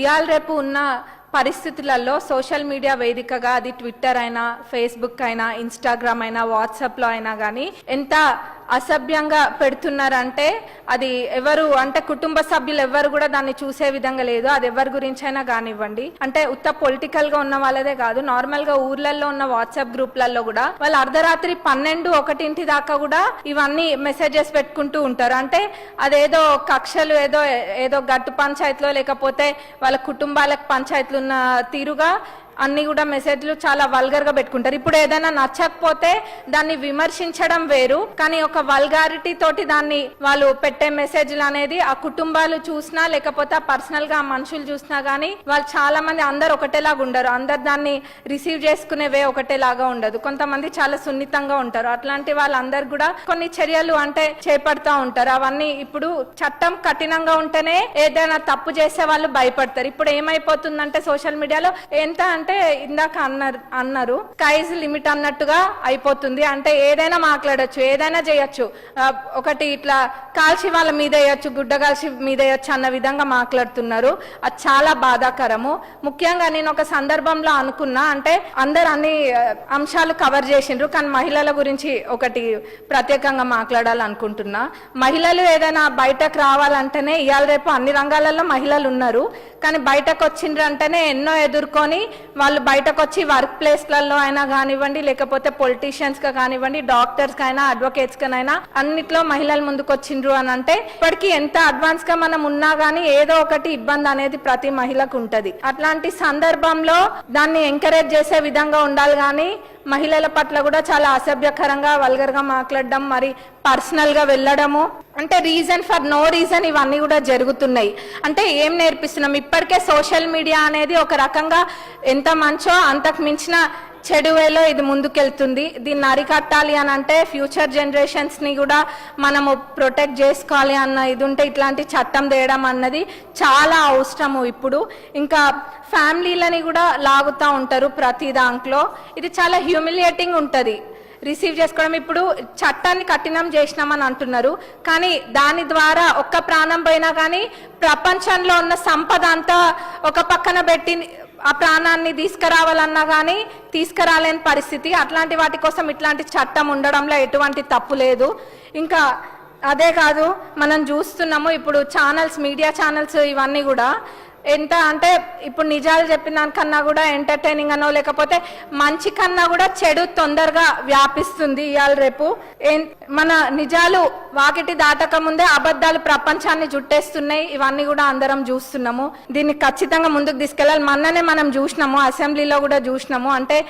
ఇవాళ రేపు ఉన్న పరిస్థితులలో సోషల్ మీడియా వేదికగా అది ట్విట్టర్ అయినా, ఫేస్బుక్ అయినా, ఇన్స్టాగ్రామ్ అయినా, వాట్సాప్లో అయినా కానీ ఎంత అసభ్యంగా పెడుతున్నారంటే అది ఎవరు అంటే కుటుంబ సభ్యులు ఎవరు కూడా దాన్ని చూసే విధంగా లేదు. అది ఎవరి గురించి అయినా కానివ్వండి, అంటే ఉత్త పొలిటికల్ గా ఉన్న వాళ్ళదే కాదు, నార్మల్ గా ఊర్లలో ఉన్న వాట్సాప్ గ్రూప్లలో కూడా వాళ్ళు అర్ధరాత్రి 12-1 దాకా కూడా ఇవన్నీ మెసేజెస్ పెట్టుకుంటూ ఉంటారు. అంటే అదేదో కక్షలు ఏదో గట్టు పంచాయతీలో లేకపోతే వాళ్ళ కుటుంబాలకు పంచాయతీలు ఉన్న తీరుగా అన్ని కూడా మెసేజ్లు చాలా వల్గర్ గా పెట్టుకుంటారు. ఇప్పుడు ఏదైనా నచ్చకపోతే దాన్ని విమర్శించడం వేరు, కానీ ఒక వల్గారిటీ తోటి దాన్ని వాళ్ళు పెట్టే మెసేజ్లు అనేది ఆ కుటుంబాలు చూసినా లేకపోతే పర్సనల్ గా మనుషులు చూసినా గానీ వాళ్ళు చాలా మంది అందరు ఒకటేలాగా ఉండరు. అందరు దాన్ని రిసీవ్ చేసుకునే వే ఒకటేలాగా ఉండదు. కొంతమంది చాలా సున్నితంగా ఉంటారు. అట్లాంటి వాళ్ళందరు కూడా కొన్ని చర్యలు అంటే చేపడతా ఉంటారు. అవన్నీ ఇప్పుడు చట్టం కఠినంగా ఉంటేనే ఏదైనా తప్పు చేసే వాళ్ళు భయపడతారు. ఇప్పుడు ఏమైపోతుందంటే సోషల్ మీడియాలో ఎంత అంటే ఇందాక అన్నారు స్కైజ్ లిమిట్ అన్నట్టుగా అయిపోతుంది. అంటే ఏదైనా మాట్లాడొచ్చు, ఏదైనా చేయొచ్చు. ఒకటి ఇట్లా కాల్చి వాళ్ళ మీద వేయచ్చు, గుడ్డ కాల్చి మీద వేయచ్చు అన్న విధంగా మాట్లాడుతున్నారు. అది చాలా బాధాకరము. ముఖ్యంగా నేను ఒక సందర్భంలో అనుకున్నా, అంటే అందరు అన్ని అంశాలు కవర్ చేసిండ్రు, కానీ మహిళల గురించి ఒకటి ప్రత్యేకంగా మాట్లాడాలనుకుంటున్నా. మహిళలు ఏదైనా బయటకు రావాలంటేనే ఇవాళ రేపు అన్ని రంగాలలో మహిళలు ఉన్నారు, కానీ బయటకు వచ్చిండ్రు అంటేనే ఎన్నో ఎదుర్కొని వాళ్ళు బయటకు వచ్చి వర్క్ ప్లేస్లలో అయినా కానివ్వండి, లేకపోతే పొలిటీషియన్స్ గా కానివ్వండి, డాక్టర్స్ కైనా, అడ్వకేట్స్ కైనా అన్నిట్లో మహిళలు ముందుకు వచ్చిండ్రు అని అంటే ఇప్పటికీ ఎంత అడ్వాన్స్ గా మనం ఉన్నా గానీ ఏదో ఒకటి ఇబ్బంది అనేది ప్రతి మహిళకు ఉంటది. అట్లాంటి సందర్భంలో దాన్ని ఎంకరేజ్ చేసే విధంగా ఉండాలి, కానీ మహిళల పట్ల కూడా చాలా అసభ్యకరంగా వల్గర్ గా మాట్లాడడం, మరి పర్సనల్ గా వెళ్ళడము, అంటే రీజన్ ఫర్ నో రీజన్ ఇవన్నీ కూడా జరుగుతున్నాయి. అంటే ఏం నేర్పిస్తున్నాం? ఇప్పటికే సోషల్ మీడియా అనేది ఒక రకంగా ఎంత మంచో అంతకు మించిన చెడు వేలో ఇది ముందుకెళ్తుంది. దీన్ని అరికట్టాలి అని అంటే ఫ్యూచర్ జనరేషన్స్ ని కూడా మనము ప్రొటెక్ట్ చేసుకోవాలి అన్న ఇది ఉంటే ఇట్లాంటి చట్టం తేయడం అన్నది చాలా అవసరము. ఇప్పుడు ఇంకా ఫ్యామిలీలని కూడా లాగుతూ ఉంటారు ప్రతి దాంట్లో. ఇది చాలా హ్యూమిలియేటింగ్ ఉంటుంది రిసీవ్ చేసుకోవడం. ఇప్పుడు చట్టాన్ని కఠినం చేసినామని అంటున్నారు, కానీ దాని ద్వారా ఒక్క ప్రాణం పోయినా కానీ ప్రపంచంలో ఉన్న సంపద అంతా ఒక పక్కన పెట్టి ఆ ప్రాణాన్ని తీసుకురావాలన్నా కానీ తీసుకురాలేని పరిస్థితి. అట్లాంటి వాటి కోసం ఇట్లాంటి చట్టం ఉండడంలో ఎటువంటి తప్పు లేదు. ఇంకా అదే కాదు, మనం చూస్తున్నాము ఇప్పుడు ఛానల్స్, మీడియా ఛానల్స్ ఇవన్నీ కూడా ఎంత అంటే ఇప్పుడు నిజాలు చెప్పిన దానికన్నా కూడా ఎంటర్టైనింగ్ అనో లేకపోతే మంచి కన్నా కూడా చెడు తొందరగా వ్యాపిస్తుంది. ఇవాళ రేపు మన నిజాలు వాకిటి దాటక ముందే అబద్ధాలు ప్రపంచాన్ని జుట్టేస్తున్నాయి. ఇవన్నీ కూడా అందరం చూస్తున్నాము. దీన్ని ఖచ్చితంగా ముందుకు తీసుకెళ్ళాలి. మొన్ననే మనం చూసినాము, అసెంబ్లీలో కూడా చూసినాము, అంటే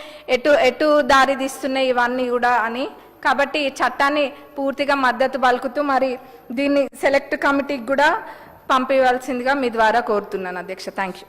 ఎటు దారి తీస్తున్నాయి ఇవన్నీ కూడా అని. కాబట్టి ఈ చట్టాన్ని పూర్తిగా మద్దతు పలుకుతూ మరి దీన్ని సెలెక్ట్ కమిటీకి కూడా పంపించాల్సిందిగా మీ ద్వారా కోరుతున్నాను అధ్యక్ష. Thank you.